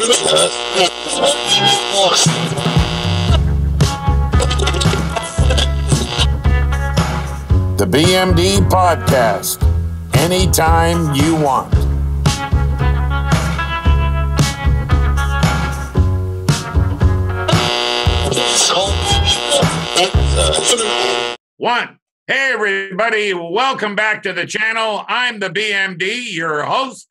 The BMD Podcast, anytime you want. One. Hey, everybody. Welcome back to the channel. I'm the BMD, your host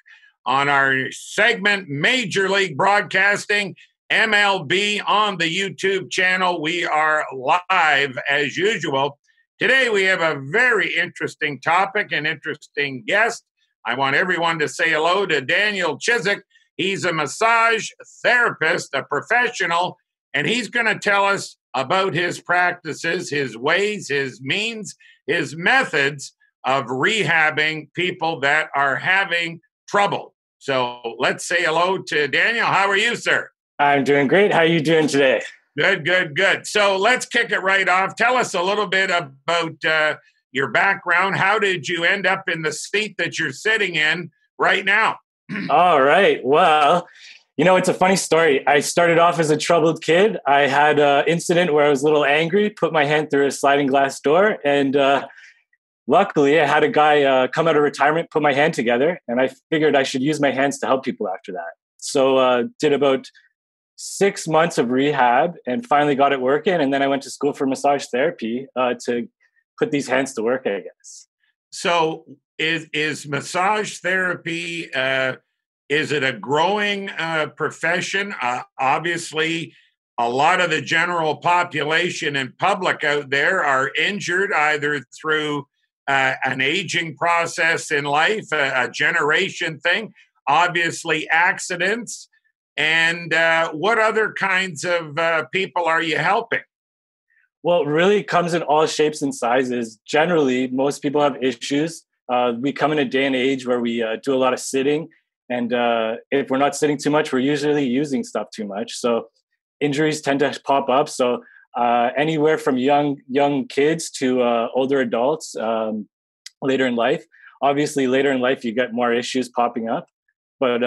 on our segment Major League Broadcasting, MLB on the YouTube channel. We are live as usual. Today, we have a very interesting topic, an interesting guest. I want everyone to say hello to Daniel Chizik. He's a massage therapist, a professional, and he's going to tell us about his practices, his ways, his means, his methods of rehabbing people that are having trouble. So let's say hello to Daniel. How are you, sir? I'm doing great. How are you doing today? Good. So let's kick it right off. Tell us a little bit about your background. How did you end up in the seat that you're sitting in right now? All right. Well, it's a funny story. I started off as a troubled kid. I had an incident where I was a little angry, put my hand through a sliding glass door, and luckily I had a guy come out of retirement, put my hand together, and I figured I should use my hands to help people after that. So did about 6 months of rehab and finally got it working. And then I went to school for massage therapy to put these hands to work, I guess. So is massage therapy, is it a growing profession? Obviously, a lot of the general population and public out there are injured either through an aging process in life, a generation thing, obviously accidents. And what other kinds of people are you helping? Well, it really comes in all shapes and sizes. Generally, most people have issues. We come in a day and age where we do a lot of sitting. And if we're not sitting too much, we're usually using stuff too much. So injuries tend to pop up. So anywhere from young kids to older adults later in life. Obviously, later in life, you get more issues popping up. But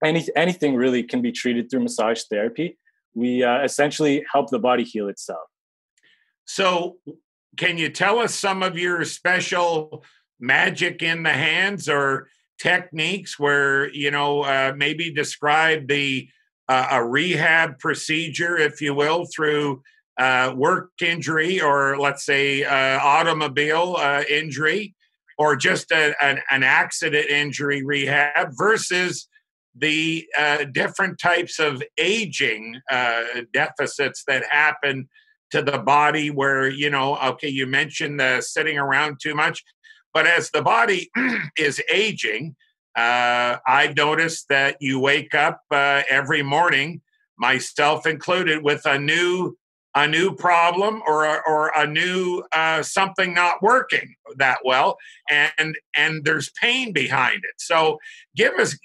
anything really can be treated through massage therapy. We essentially help the body heal itself. So can you tell us some of your special magic in the hands or techniques where, maybe describe a rehab procedure, if you will, through work injury or let's say automobile injury or just an accident injury rehab versus the different types of aging deficits that happen to the body where, you mentioned sitting around too much, but as the body is aging, I've noticed that you wake up every morning, myself included, with a new problem or a new something not working that well, and there's pain behind it. So give us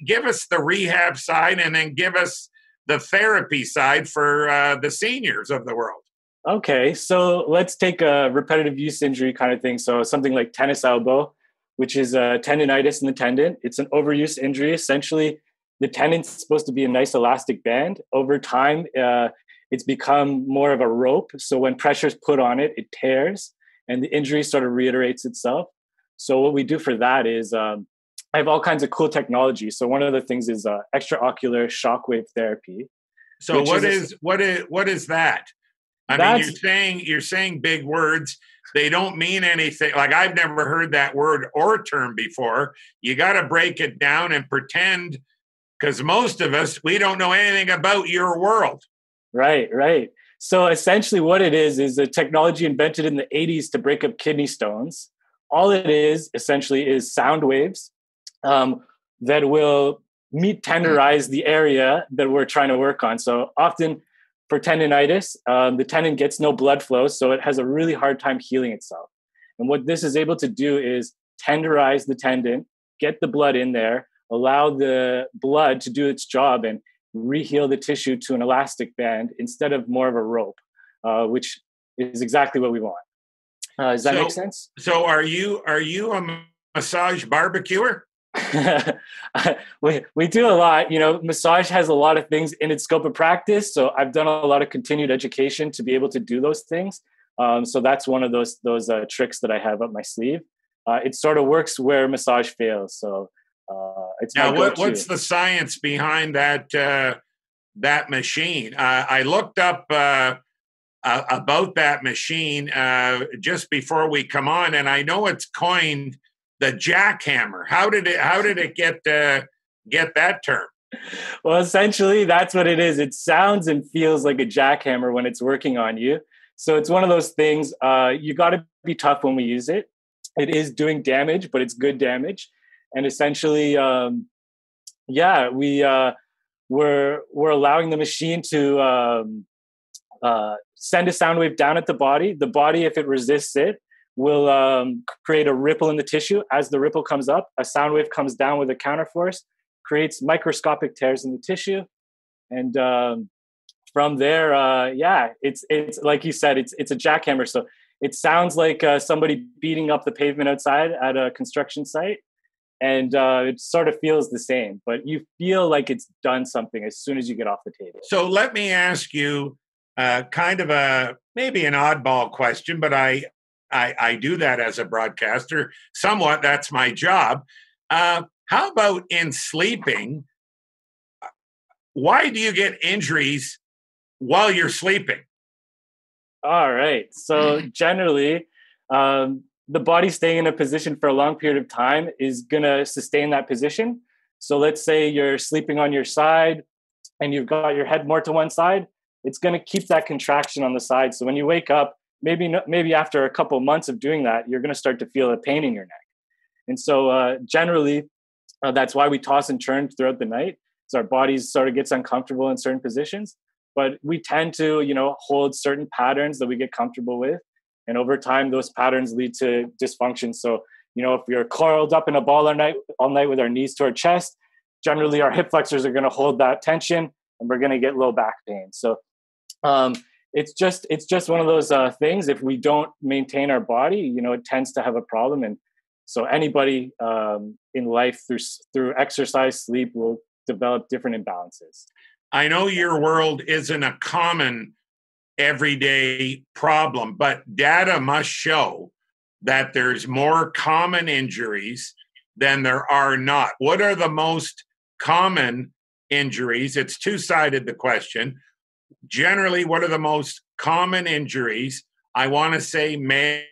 the rehab side, and then give us the therapy side for the seniors of the world. Okay, so let's take a repetitive use injury kind of thing. So something like tennis elbow, which is a tendonitis in the tendon. It's an overuse injury. Essentially, the tendon's supposed to be a nice elastic band. Over time, it's become more of a rope. So when pressure's put on it, it tears and the injury sort of reiterates itself. So what we do for that is I have all kinds of cool technology. So one of the things is extraocular shockwave therapy. So what is that? I mean, you're saying big words. They don't mean anything. Like I've never heard that word or term before. You got to break it down and pretend, because most of us, we don't know anything about your world. Right. So essentially what it is a technology invented in the 80s to break up kidney stones. All it is essentially is sound waves that will tenderize the area that we're trying to work on. So often for tendonitis, the tendon gets no blood flow, so it has a really hard time healing itself. And what this is able to do is tenderize the tendon, get the blood in there, allow the blood to do its job and reheal the tissue to an elastic band instead of more of a rope, which is exactly what we want. Does that make sense? So are you a massage barbecuer? we do a lot. Massage has a lot of things in its scope of practice. So I've done a lot of continued education to be able to do those things. So that's one of those tricks that I have up my sleeve. It sort of works where massage fails. So it's now my what's the science behind that machine? I looked up about that machine just before we come on, and I know it's coined the jackhammer. How did it get that term? Well, essentially, that's what it is. It sounds and feels like a jackhammer when it's working on you. So it's one of those things. You got to be tough when we use it. It is doing damage, but it's good damage. And essentially, we're allowing the machine to send a sound wave down at the body. The body, if it resists it, will create a ripple in the tissue. As the ripple comes up, a sound wave comes down with a counterforce, creates microscopic tears in the tissue, and from there, it's like you said, it's a jackhammer. So it sounds like somebody beating up the pavement outside at a construction site, and it sort of feels the same. But you feel like it's done something as soon as you get off the table. So let me ask you kind of maybe an oddball question, but I do that as a broadcaster. Somewhat, that's my job. How about in sleeping? Why do you get injuries while you're sleeping? All right. So generally, the body staying in a position for a long period of time is going to sustain that position. So let's say you're sleeping on your side and you've got your head more to one side. It's going to keep that contraction on the side. So when you wake up, maybe after a couple of months of doing that, you're going to start to feel a pain in your neck. And so generally, that's why we toss and turn throughout the night. So our bodies sort of gets uncomfortable in certain positions. But we tend to, hold certain patterns that we get comfortable with. And over time, those patterns lead to dysfunction. So, if you're curled up in a ball all night with our knees to our chest, generally our hip flexors are going to hold that tension and we're going to get low back pain. So it's just one of those things. If we don't maintain our body, it tends to have a problem. And so anybody in life through exercise, sleep will develop different imbalances. I know your world isn't a common everyday problem, but data must show that there's more common injuries than there are not. What are the most common injuries? It's two-sided, the question. Generally, what are the most common injuries? I want to say male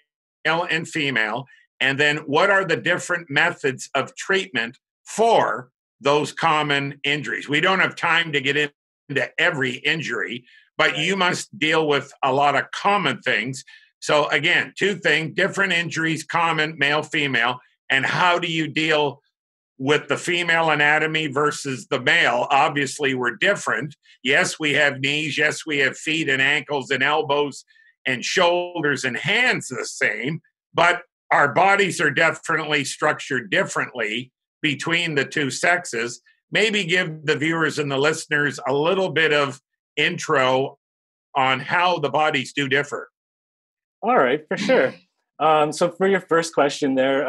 and female. And then what are the different methods of treatment for those common injuries? We don't have time to get into every injury, but you must deal with a lot of common things. So again, two things, different injuries, common, male, female, and how do you deal with the female anatomy versus the male? Obviously, we're different. Yes, we have knees. Yes, we have feet and ankles and elbows and shoulders and hands the same, but our bodies are definitely structured differently between the two sexes. Maybe give the viewers and the listeners a little bit of intro on how the bodies do differ. All right, for sure. So for your first question there,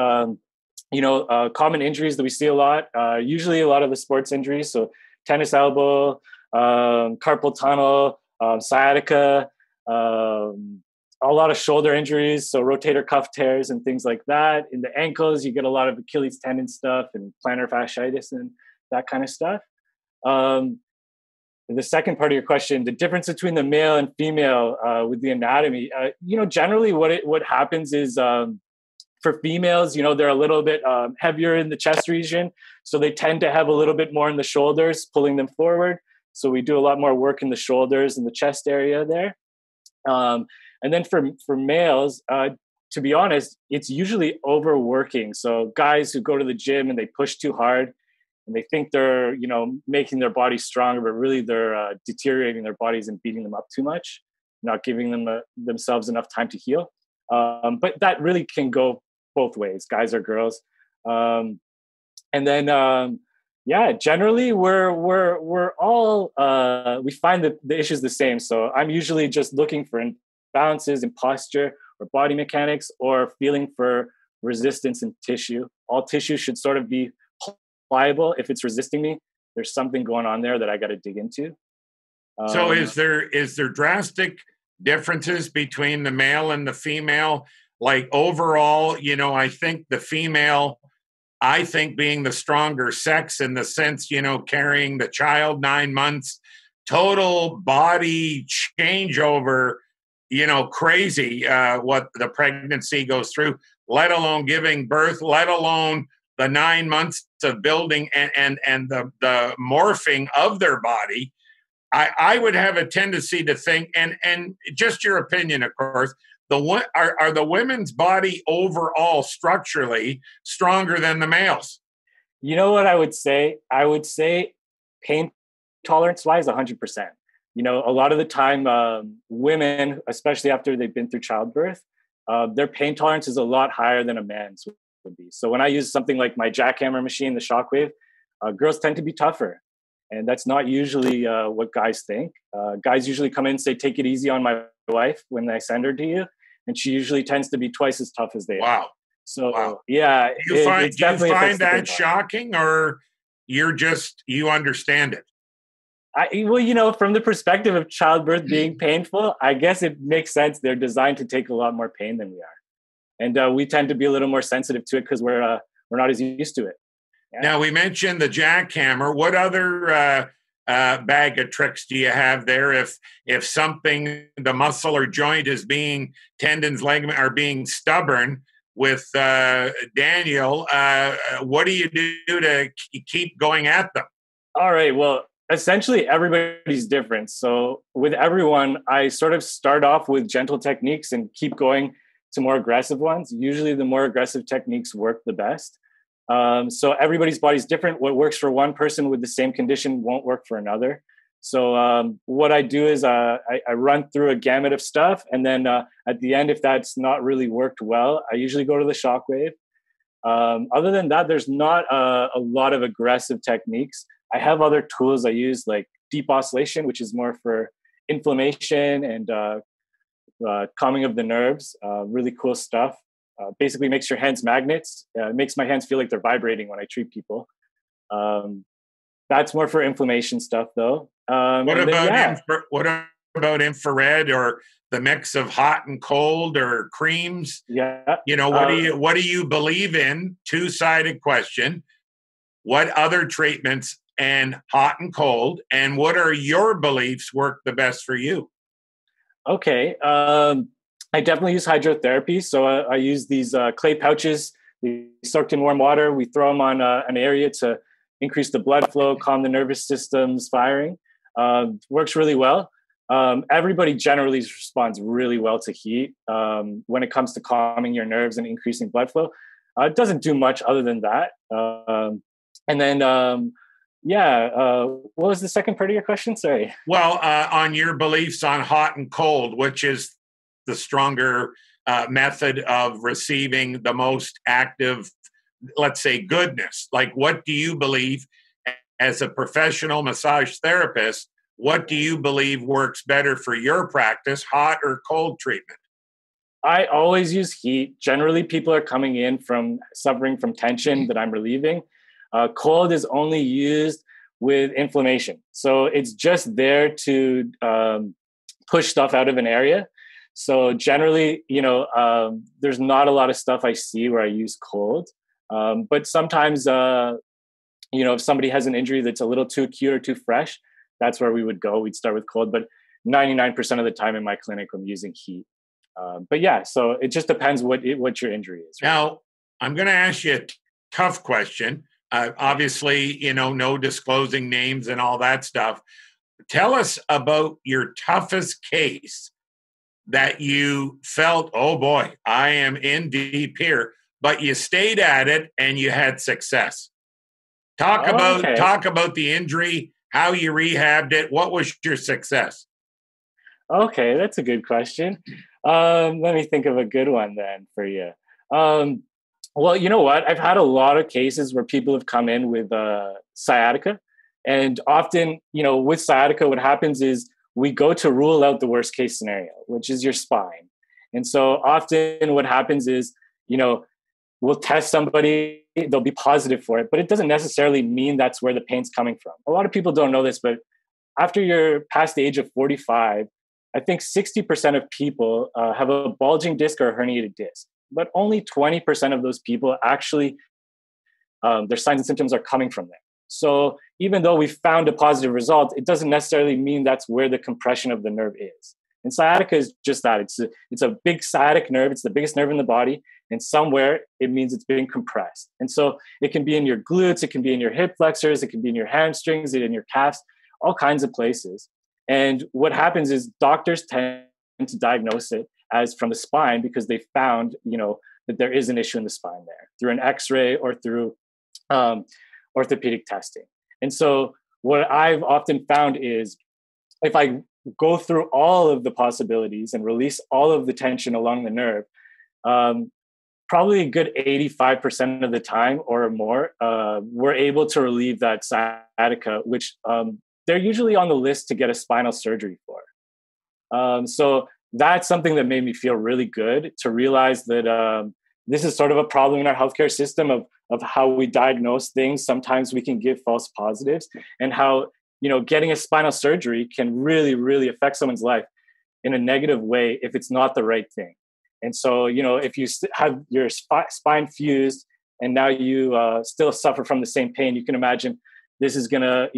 common injuries that we see a lot, usually a lot of the sports injuries. So tennis elbow, carpal tunnel, sciatica, a lot of shoulder injuries. So rotator cuff tears and things like that. In the ankles, you get a lot of Achilles tendon stuff and plantar fasciitis and that kind of stuff. The second part of your question, the difference between the male and female with the anatomy, generally what happens is for females, they're a little bit heavier in the chest region. So they tend to have a little bit more in the shoulders, pulling them forward. So we do a lot more work in the shoulders and the chest area there. And then for males, to be honest, it's usually overworking. So guys who go to the gym and they push too hard and they think they're, making their bodies stronger, but really they're deteriorating their bodies and beating them up too much, not giving themselves enough time to heal. But that really can go both ways, guys or girls. And then, generally we're all, we find that the issue is the same. So I'm usually just looking for imbalances in posture or body mechanics or feeling for resistance in tissue. All tissue should sort of be pliable. If it's resisting me, there's something going on there that I got to dig into. So is there drastic differences between the male and the female? Like overall, I think the female, I think being the stronger sex in the sense, carrying the child 9 months, total body changeover, crazy what the pregnancy goes through, let alone giving birth, let alone the 9 months of building and the morphing of their body. I would have a tendency to think, and just your opinion, of course, are the women's body overall structurally stronger than the males? You know what I would say? I would say pain tolerance wise, 100%. A lot of the time, women, especially after they've been through childbirth, their pain tolerance is a lot higher than a man's would be. So when I use something like my jackhammer machine, the Shockwave, girls tend to be tougher. And that's not usually what guys think. Guys usually come in and say, take it easy on my wife when I send her to you. And she usually tends to be twice as tough as they are. Wow. So, yeah. Do you find that shocking, or you understand it? From the perspective of childbirth being painful, I guess it makes sense. They're designed to take a lot more pain than we are. And we tend to be a little more sensitive to it because we're not as used to it. Yeah. Now, we mentioned the jackhammer. What other bag of tricks do you have there? If something, the muscle or joint is being, tendons, ligament are being stubborn with Daniel, what do you do to keep going at them? All right. Well, essentially everybody's different. So with everyone, I sort of start off with gentle techniques and keep going to more aggressive ones. Usually the more aggressive techniques work the best. So everybody's body's different. What works for one person with the same condition won't work for another. So what I do is I run through a gamut of stuff. And then at the end, if that's not really worked well, I usually go to the Shockwave. Other than that, there's not a lot of aggressive techniques. I have other tools I use, like deep oscillation, which is more for inflammation and calming of the nerves. Really cool stuff. Basically makes your hands magnets. It makes my hands feel like they're vibrating when I treat people. That's more for inflammation stuff, though. What about infrared, or the mix of hot and cold, or creams? Yeah. What do you believe in? Two-sided question. What other treatments and hot and cold, and what are your beliefs work the best for you? Okay. I definitely use hydrotherapy. So I use these clay pouches, soaked in warm water. We throw them on an area to increase the blood flow, calm the nervous system's firing. Works really well. Everybody generally responds really well to heat when it comes to calming your nerves and increasing blood flow. It doesn't do much other than that. And then, what was the second part of your question? Sorry. Well, on your beliefs on hot and cold, which is the stronger method of receiving the most active, let's say, goodness. Like, what do you believe as a professional massage therapist? What do you believe works better for your practice, hot or cold treatment? I always use heat. Generally, people are coming in from suffering from tension that I'm relieving. Cold is only used with inflammation. So it's just there to push stuff out of an area. So generally, there's not a lot of stuff I see where I use cold. But sometimes, if somebody has an injury that's a little too acute or too fresh, that's where we would go. We'd start with cold. But 99% of the time in my clinic, I'm using heat. So it just depends what your injury is. Right? Now, I'm going to ask you a tough question. Obviously, no disclosing names and all that stuff. Tell us about your toughest case that you felt, oh boy, I am in deep here, but you stayed at it and you had success. Talk about the injury, how you rehabbed it. What was your success? Okay, that's a good question. Let me think of a good one then for you. Well, you know what? I've had a lot of cases where people have come in with sciatica. And often, with sciatica, what happens is we go to rule out the worst case scenario, which is your spine. And so often what happens is, we'll test somebody, they'll be positive for it, but it doesn't necessarily mean that's where the pain's coming from. A lot of people don't know this, but after you're past the age of 45, I think 60% of people have a bulging disc or a herniated disc, but only 20% of those people actually, their signs and symptoms are coming from there. So even though we found a positive result, it doesn't necessarily mean that's where the compression of the nerve is. And sciatica is just that. It's a big sciatic nerve. It's the biggest nerve in the body. And somewhere it means it's being compressed. And so it can be in your glutes, it can be in your hip flexors, it can be in your hamstrings, in your calves, all kinds of places. And what happens is doctors tend to diagnose it as from the spine because they found, that there is an issue in the spine there through an X-ray or through orthopedic testing. And so what I've often found is if I go through all of the possibilities and release all of the tension along the nerve, probably a good 85% of the time or more, we're able to relieve that sciatica, which they're usually on the list to get a spinal surgery for. So that's something that made me feel really good to realize that this is sort of a problem in our healthcare system of how we diagnose things. Sometimes we can give false positives, and how getting a spinal surgery can really, really affect someone's life in a negative way if it's not the right thing. And so, if you have your spine fused and now you still suffer from the same pain, you can imagine this is going to,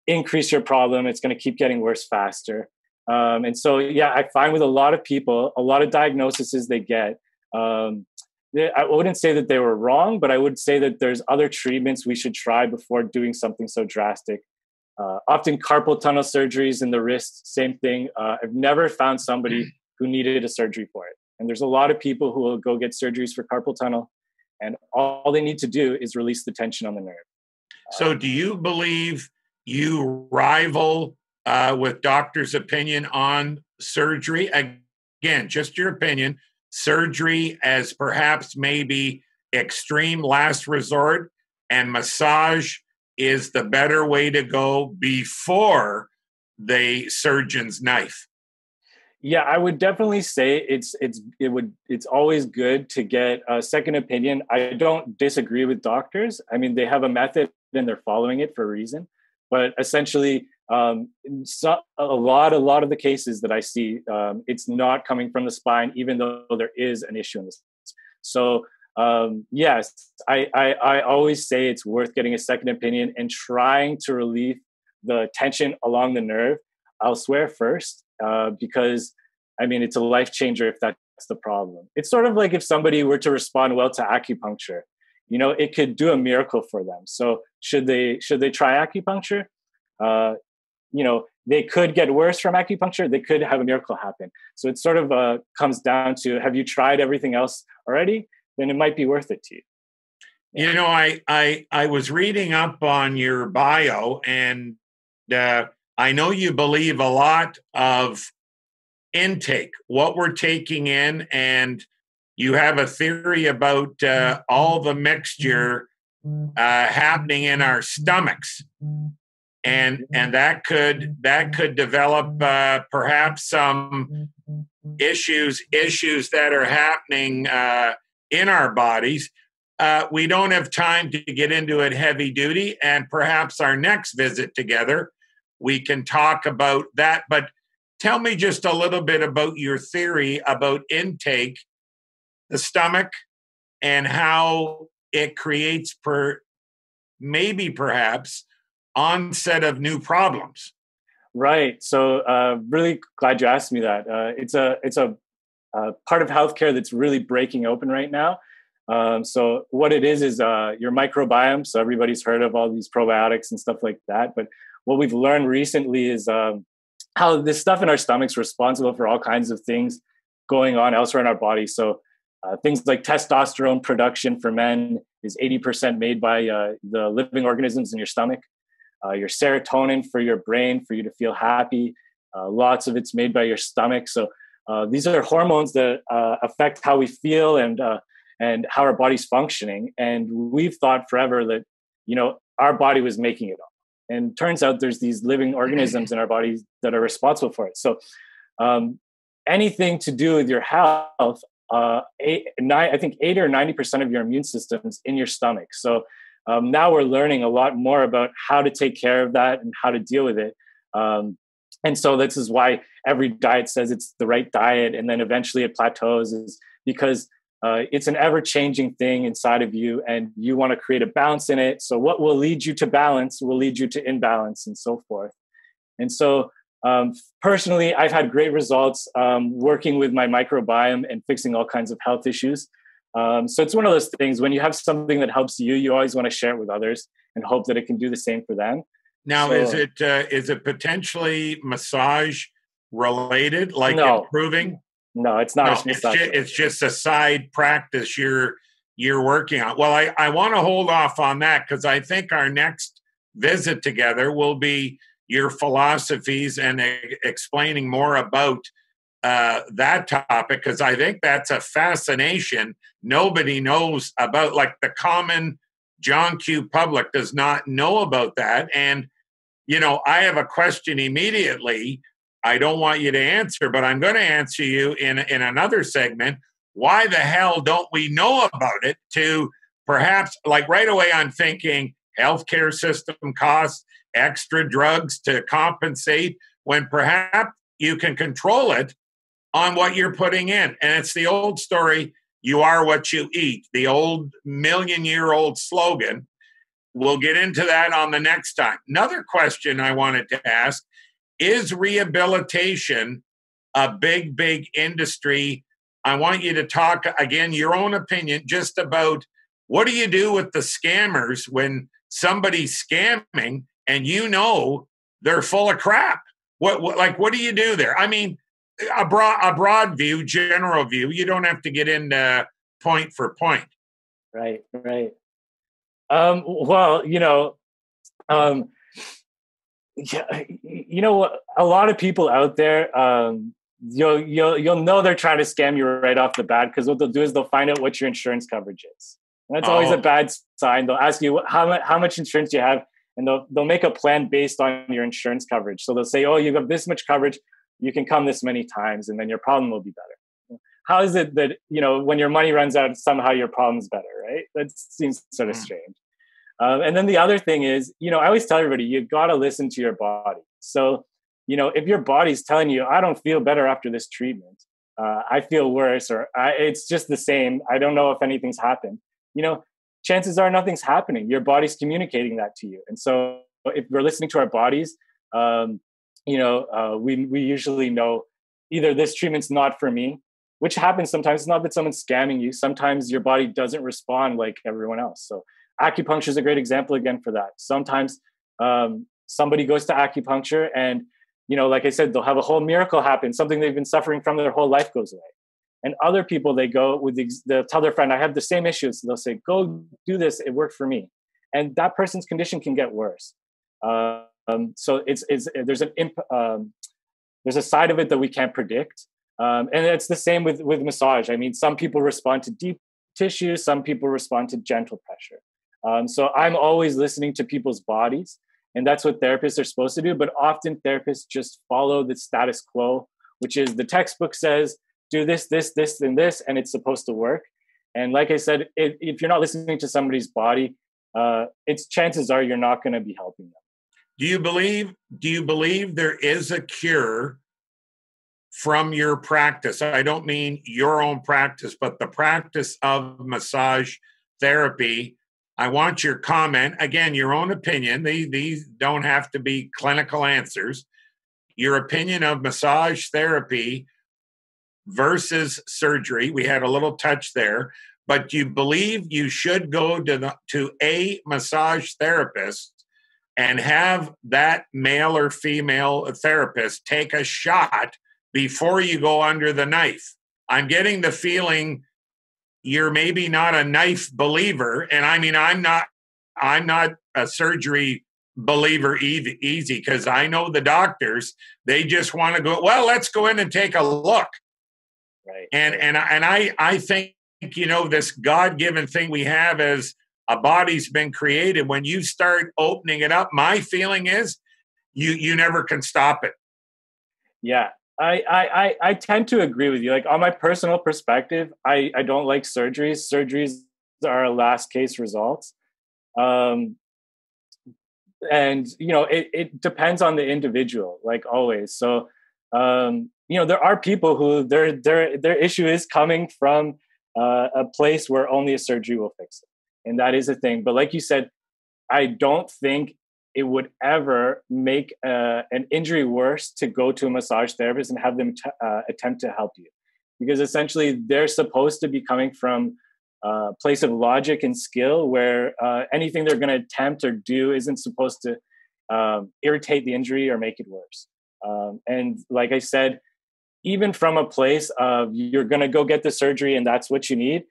increase your problem. It's going to keep getting worse faster. And so, I find with a lot of people, a lot of diagnoses they get, I wouldn't say that they were wrong, but I would say that there's other treatments we should try before doing something so drastic. Often carpal tunnel surgeries in the wrist, same thing. I've never found somebody who needed a surgery for it. And there's a lot of people who will go get surgeries for carpal tunnel, and all they need to do is release the tension on the nerve. So do you believe you rival with doctors' opinion on surgery? Again, just your opinion. Surgery as perhaps maybe extreme last resort, and massage is the better way to go before the surgeon's knife. Yeah, I would definitely say it's always good to get a second opinion. I don't disagree with doctors. I mean, they have a method and they're following it for a reason. But essentially, a lot of the cases that I see, it's not coming from the spine, even though there is an issue in this. So yes, I always say it's worth getting a second opinion and trying to relieve the tension along the nerve elsewhere first, because I mean, it's a life changer if that's the problem. It's sort of like if somebody were to respond well to acupuncture, it could do a miracle for them. So should they try acupuncture? They could get worse from acupuncture. They could have a miracle happen. So it sort of comes down to, have you tried everything else already? Then it might be worth it to you. I was reading up on your bio, and I know you believe a lot of intake, what we're taking in, and you have a theory about all the mixture happening in our stomachs, and that could develop perhaps some issues that are happening in our bodies. We don't have time to get into it heavy duty, and perhaps our next visit together we can talk about that. But tell me just a little bit about your theory about intake, the stomach, and how it creates perhaps onset of new problems. Right. So really glad you asked me that. It's a part of healthcare that's really breaking open right now. So what it is your microbiome. So everybody's heard of all these probiotics and stuff like that. But what we've learned recently is how this stuff in our stomachs is responsible for all kinds of things going on elsewhere in our body. So things like testosterone production for men is 80% made by the living organisms in your stomach. Your serotonin for your brain, for you to feel happy, lots of it's made by your stomach. So these are hormones that affect how we feel and how our body's functioning. And we've thought forever that, our body was making it all. And turns out there's these living organisms in our bodies that are responsible for it. So anything to do with your health I think 80 or 90% of your immune system's in your stomach. So now we're learning a lot more about how to take care of that and how to deal with it. And so this is why every diet says it's the right diet, and then eventually it plateaus, is because it's an ever-changing thing inside of you, and you want to create a balance in it. So what will lead you to balance will lead you to imbalance, and so forth. And so personally, I've had great results working with my microbiome and fixing all kinds of health issues. So it's one of those things, when you have something that helps you, you always want to share it with others and hope that it can do the same for them. Now, So, is it potentially massage related, like no, improving? no, it's not. No, it's just a side practice you're working on. Well, I want to hold off on that because I think our next visit together will be your philosophies and explaining more about that topic, because I think that's a fascination nobody knows about. Like the common John Q public does not know about that. And, I have a question immediately. I don't want you to answer, but I'm going to answer you in another segment. Why the hell don't we know about it? To perhaps, like right away, I'm thinking healthcare system costs, extra drugs to compensate, when perhaps you can control it on what you're putting in. And it's the old story, you are what you eat, the old million-year-old slogan. We'll get into that on the next time. Another question I wanted to ask, is rehabilitation a big, big industry? I want you to talk, again, your own opinion, just about what do you do with the scammers when somebody's scamming and they're full of crap? What do you do there? I mean, a broad view, general view. You don't have to get into point for point. Right. Well, a lot of people out there, you'll know they're trying to scam you right off the bat, because what they'll do is they'll find out what your insurance coverage is. And that's always a bad sign. They'll ask you how much insurance do you have, and they'll make a plan based on your insurance coverage. So they'll say, oh, you have this much coverage, you can come this many times, and then your problem will be better. How is it that, when your money runs out, somehow your problem's better, right? That seems sort of strange. And then the other thing is, I always tell everybody, you got to listen to your body. So, if your body's telling you, I don't feel better after this treatment, I feel worse, or it's just the same, I don't know if anything's happened, chances are nothing's happening. Your body's communicating that to you. And so if we're listening to our bodies, we usually know either this treatment's not for me, which happens sometimes. It's not that someone's scamming you. Sometimes your body doesn't respond like everyone else. So acupuncture is a great example again for that. Sometimes somebody goes to acupuncture and, like I said, they'll have a whole miracle happen. Something they've been suffering from their whole life goes away. And other people, they go with they'll tell their friend, I have the same issues. So they'll say, go do this. It worked for me. And that person's condition can get worse. So there's a side of it that we can't predict. And it's the same with massage. I mean, some people respond to deep tissue. Some people respond to gentle pressure. So I'm always listening to people's bodies, and that's what therapists are supposed to do. But often therapists just follow the status quo, which is the textbook says, do this, this, this, and this, and it's supposed to work. And like I said, if you're not listening to somebody's body, it's chances are you're not going to be helping them. Do you believe there is a cure from your practice? I don't mean your own practice, but the practice of massage therapy. I want your comment. Again, your own opinion. These don't have to be clinical answers. Your opinion of massage therapy versus surgery. We had a little touch there, but you believe you should go to a massage therapist and have that male or female therapist take a shot before you go under the knife. I'm getting the feeling you're maybe not a knife believer. And I mean, I'm not a surgery believer easy, because I know the doctors, they just want to go, well, let's go in and take a look. Right. And I think, this God-given thing we have as a body's been created. When you start opening it up, my feeling is you never can stop it. Yeah. I tend to agree with you. Like on my personal perspective, I don't like surgeries. Surgeries are a last case results. Um, and it depends on the individual, like always. So there are people who their issue is coming from a place where only a surgery will fix it, and that is a thing. But like you said, I don't think it would ever make an injury worse to go to a massage therapist and have them attempt to help you, because essentially they're supposed to be coming from a place of logic and skill where anything they're going to attempt or do isn't supposed to irritate the injury or make it worse. And like I said, even from a place of you're going to go get the surgery and that's what you need,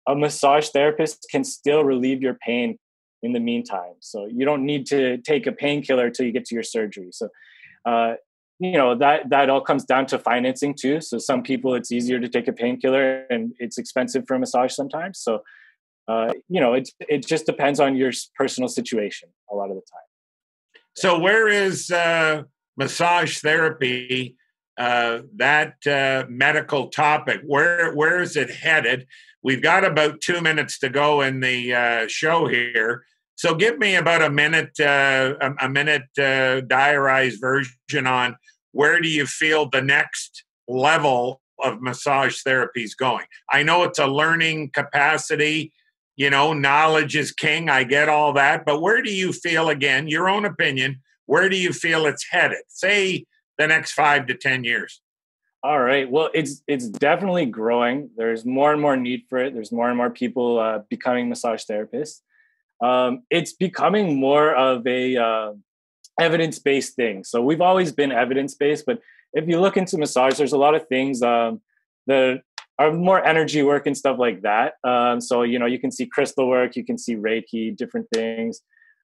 a massage therapist can still relieve your pain in the meantime. So you don't need to take a painkiller till you get to your surgery. So, that all comes down to financing too. So some people, it's easier to take a painkiller and it's expensive for a massage sometimes. So, it just depends on your personal situation a lot of the time. So where is massage therapy, that medical topic? Where is it headed? We've got about 2 minutes to go in the show here. So give me about a minute diarized version on where do you feel the next level of massage therapy is going. I know it's a learning capacity, knowledge is king. I get all that. But where do you feel, again, your own opinion, where do you feel it's headed? Say the next 5 to 10 years. All right. Well, it's definitely growing. There's more and more need for it. There's more and more people becoming massage therapists. It's becoming more of a evidence-based thing. So we've always been evidence-based, but if you look into massage, there's a lot of things that are more energy work and stuff like that. So, you can see crystal work, you can see Reiki, different things,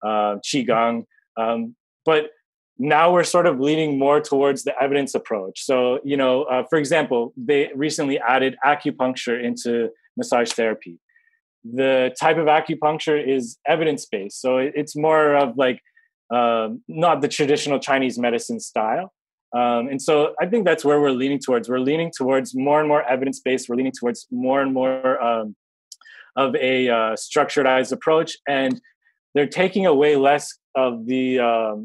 Qigong. But now we're sort of leaning more towards the evidence approach. So, for example, they recently added acupuncture into massage therapy. The type of acupuncture is evidence-based. So it's more of like not the traditional Chinese medicine style. And so I think that's where we're leaning towards. We're leaning towards more and more evidence-based. We're leaning towards more and more of a structuredized approach. And they're taking away less of the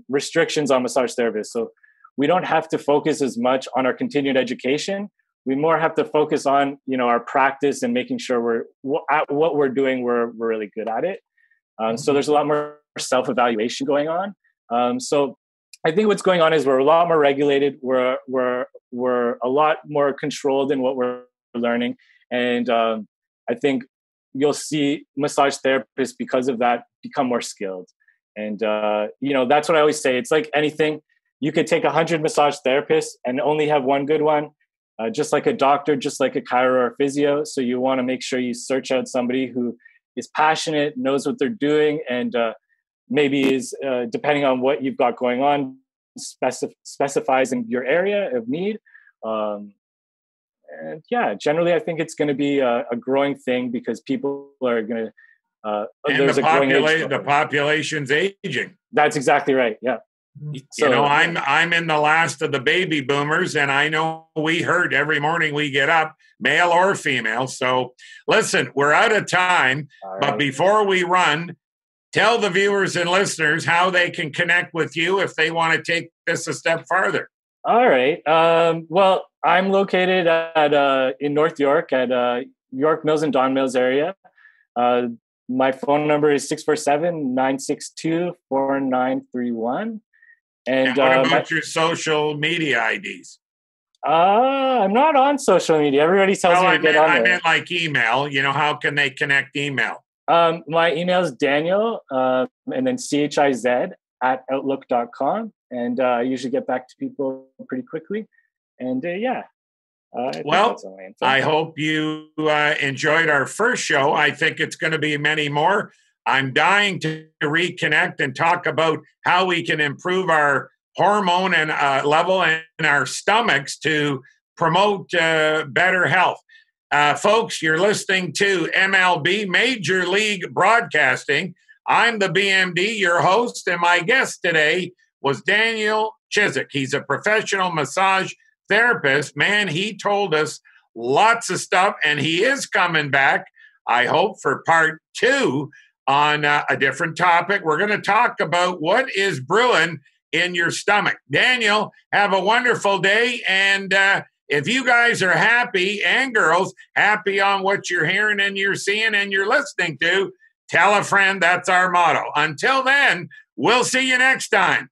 restrictions on massage therapists. So we don't have to focus as much on our continued education. We more have to focus on, our practice and making sure we're at what we're doing, we're really good at it. So there's a lot more self-evaluation going on. So I think what's going on is we're a lot more regulated. We're a lot more controlled in what we're learning. And I think you'll see massage therapists because of that become more skilled. And, that's what I always say. It's like anything. You could take 100 massage therapists and only have one good one. Just like a doctor, just like a chiro or physio. So you want to make sure you search out somebody who is passionate, knows what they're doing, and maybe is, depending on what you've got going on, specifies in your area of need. And yeah, generally, I think it's going to be a growing thing because people are going to. And the population's aging. That's exactly right. Yeah. So, I'm in the last of the baby boomers, and I know we hurt every morning we get up, male or female. So listen, we're out of time, but before we run, tell the viewers and listeners how they can connect with you if they want to take this a step farther. All right. Well, I'm located in North York at York Mills and Don Mills area. My phone number is 647-962-4931. And what about your social media IDs? I'm not on social media. Everybody tells me to get on there. I meant like email. How can they connect email? My email is Daniel, and then CHIZ @outlook.com. And I usually get back to people pretty quickly. And I hope you enjoyed our first show. I think it's going to be many more. I'm dying to reconnect and talk about how we can improve our hormone and level in our stomachs to promote better health. Folks, you're listening to MLB, Major League Broadcasting. I'm the BMD, your host, and my guest today was Daniel Chizik. He's a professional massage therapist. Man, he told us lots of stuff, and he is coming back, I hope, for part 2 on a different topic. We're going to talk about what is brewing in your stomach. Daniel, have a wonderful day. And if you guys are happy, and girls, happy on what you're hearing and you're seeing and you're listening to, tell a friend. That's our motto. Until then, we'll see you next time.